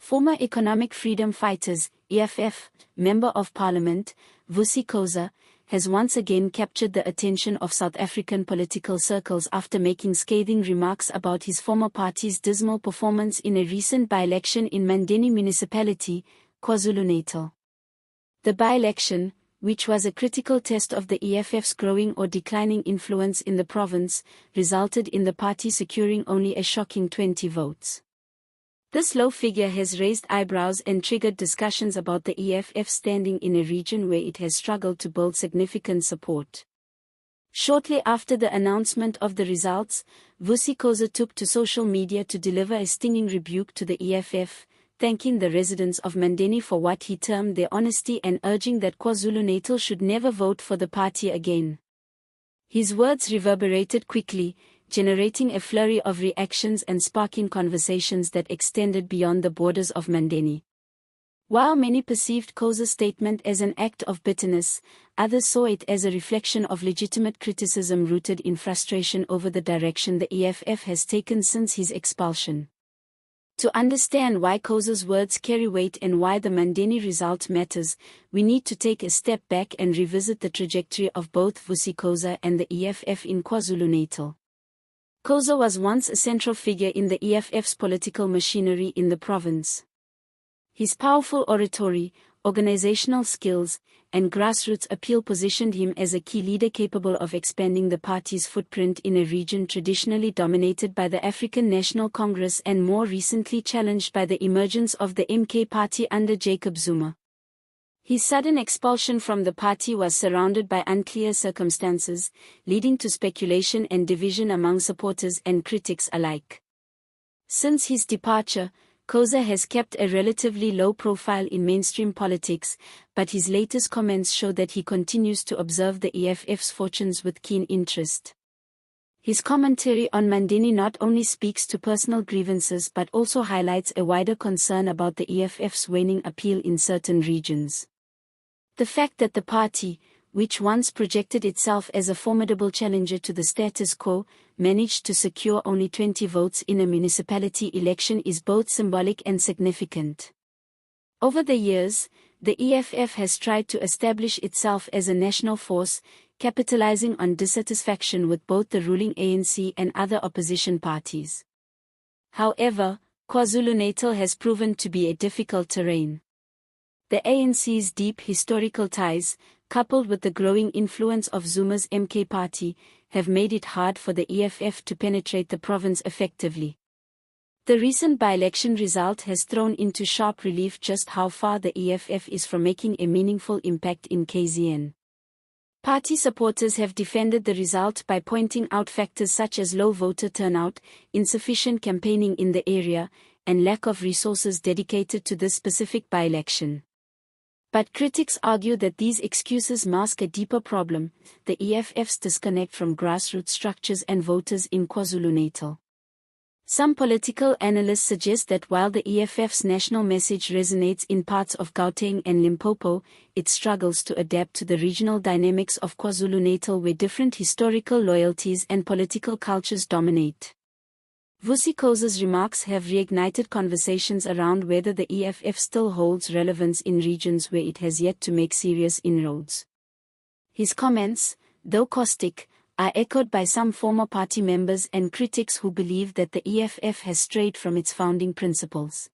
Former Economic Freedom Fighters, EFF, Member of Parliament, Vusi Khoza, has once again captured the attention of South African political circles after making scathing remarks about his former party's dismal performance in a recent by-election in Mandeni municipality, KwaZulu-Natal. The by-election, which was a critical test of the EFF's growing or declining influence in the province, resulted in the party securing only a shocking 20 votes. This low figure has raised eyebrows and triggered discussions about the EFF standing in a region where it has struggled to build significant support. Shortly after the announcement of the results, Vusi Khoza took to social media to deliver a stinging rebuke to the EFF, thanking the residents of Mandeni for what he termed their honesty and urging that KwaZulu-Natal should never vote for the party again. His words reverberated quickly, generating a flurry of reactions and sparking conversations that extended beyond the borders of Mandeni. While many perceived Khoza's statement as an act of bitterness, others saw it as a reflection of legitimate criticism rooted in frustration over the direction the EFF has taken since his expulsion. To understand why Khoza's words carry weight and why the Mandeni result matters, we need to take a step back and revisit the trajectory of both Vusi Khoza and the EFF in KwaZulu-Natal. Khoza was once a central figure in the EFF's political machinery in the province. His powerful oratory, organizational skills, and grassroots appeal positioned him as a key leader capable of expanding the party's footprint in a region traditionally dominated by the African National Congress and more recently challenged by the emergence of the MK party under Jacob Zuma. His sudden expulsion from the party was surrounded by unclear circumstances, leading to speculation and division among supporters and critics alike. Since his departure, Khoza has kept a relatively low profile in mainstream politics, but his latest comments show that he continues to observe the EFF's fortunes with keen interest. His commentary on Mandeni not only speaks to personal grievances but also highlights a wider concern about the EFF's waning appeal in certain regions. The fact that the party, which once projected itself as a formidable challenger to the status quo, managed to secure only 20 votes in a municipality election is both symbolic and significant. Over the years, the EFF has tried to establish itself as a national force, capitalizing on dissatisfaction with both the ruling ANC and other opposition parties. However, KwaZulu-Natal has proven to be a difficult terrain. The ANC's deep historical ties, coupled with the growing influence of Zuma's MK party, have made it hard for the EFF to penetrate the province effectively. The recent by-election result has thrown into sharp relief just how far the EFF is from making a meaningful impact in KZN. Party supporters have defended the result by pointing out factors such as low voter turnout, insufficient campaigning in the area, and lack of resources dedicated to this specific by-election. But critics argue that these excuses mask a deeper problem, the EFF's disconnect from grassroots structures and voters in KwaZulu-Natal. Some political analysts suggest that while the EFF's national message resonates in parts of Gauteng and Limpopo, it struggles to adapt to the regional dynamics of KwaZulu-Natal where different historical loyalties and political cultures dominate. Vusi Khoza's remarks have reignited conversations around whether the EFF still holds relevance in regions where it has yet to make serious inroads. His comments, though caustic, are echoed by some former party members and critics who believe that the EFF has strayed from its founding principles.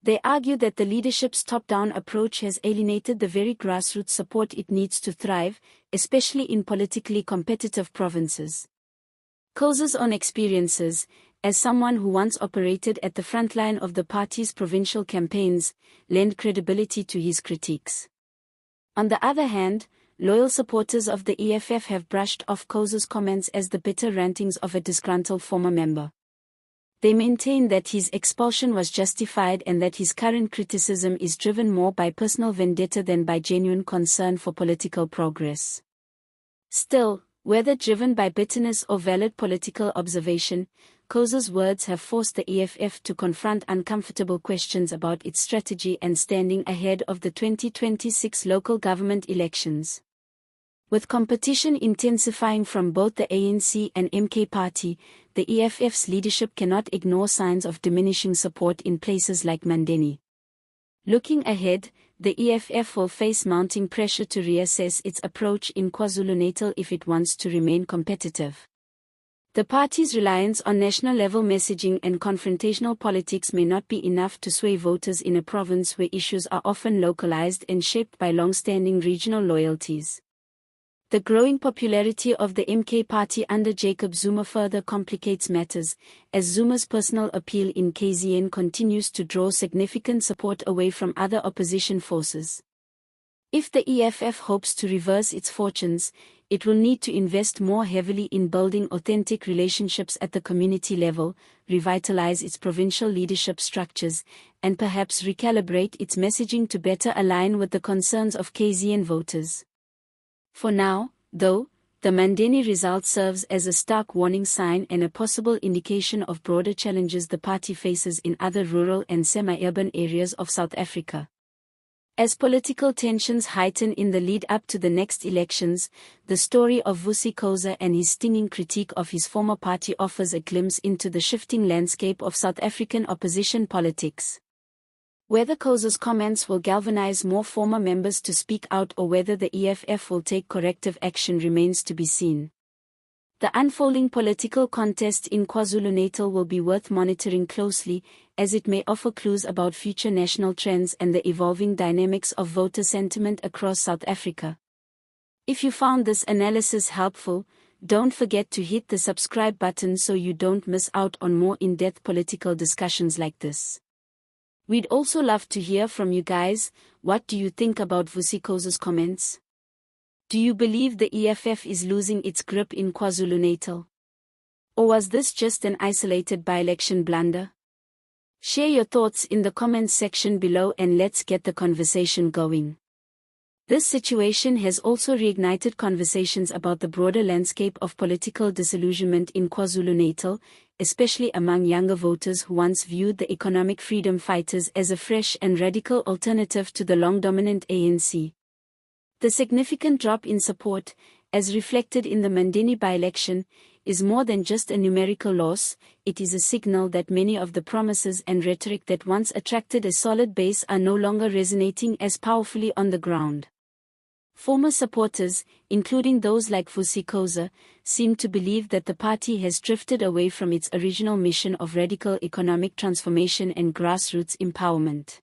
They argue that the leadership's top-down approach has alienated the very grassroots support it needs to thrive, especially in politically competitive provinces. Khoza's own experiences, as someone who once operated at the front line of the party's provincial campaigns, lend credibility to his critiques. On the other hand, loyal supporters of the EFF have brushed off Khoza's comments as the bitter rantings of a disgruntled former member. They maintain that his expulsion was justified and that his current criticism is driven more by personal vendetta than by genuine concern for political progress. Still, whether driven by bitterness or valid political observation, Khoza's words have forced the EFF to confront uncomfortable questions about its strategy and standing ahead of the 2026 local government elections. With competition intensifying from both the ANC and MK party, the EFF's leadership cannot ignore signs of diminishing support in places like Mandeni. Looking ahead, the EFF will face mounting pressure to reassess its approach in KwaZulu-Natal if it wants to remain competitive. The party's reliance on national-level messaging and confrontational politics may not be enough to sway voters in a province where issues are often localized and shaped by long-standing regional loyalties. The growing popularity of the MK party under Jacob Zuma further complicates matters, as Zuma's personal appeal in KZN continues to draw significant support away from other opposition forces. If the EFF hopes to reverse its fortunes, it will need to invest more heavily in building authentic relationships at the community level, revitalize its provincial leadership structures, and perhaps recalibrate its messaging to better align with the concerns of KZN voters. For now, though, the Mandeni result serves as a stark warning sign and a possible indication of broader challenges the party faces in other rural and semi-urban areas of South Africa. As political tensions heighten in the lead-up to the next elections, the story of Vusi Khoza and his stinging critique of his former party offers a glimpse into the shifting landscape of South African opposition politics. Whether Khoza's comments will galvanize more former members to speak out or whether the EFF will take corrective action remains to be seen. The unfolding political contest in KwaZulu-Natal will be worth monitoring closely, as it may offer clues about future national trends and the evolving dynamics of voter sentiment across South Africa. If you found this analysis helpful, don't forget to hit the subscribe button so you don't miss out on more in-depth political discussions like this. We'd also love to hear from you guys. What do you think about Vusi Khoza's comments? Do you believe the EFF is losing its grip in KwaZulu-Natal? Or was this just an isolated by-election blunder? Share your thoughts in the comments section below and let's get the conversation going. This situation has also reignited conversations about the broader landscape of political disillusionment in KwaZulu-Natal, especially among younger voters who once viewed the economic freedom fighters as a fresh and radical alternative to the long-dominant ANC. The significant drop in support, as reflected in the Mandeni by-election, is more than just a numerical loss. It is a signal that many of the promises and rhetoric that once attracted a solid base are no longer resonating as powerfully on the ground. Former supporters, including those like Vusi Khoza, seem to believe that the party has drifted away from its original mission of radical economic transformation and grassroots empowerment.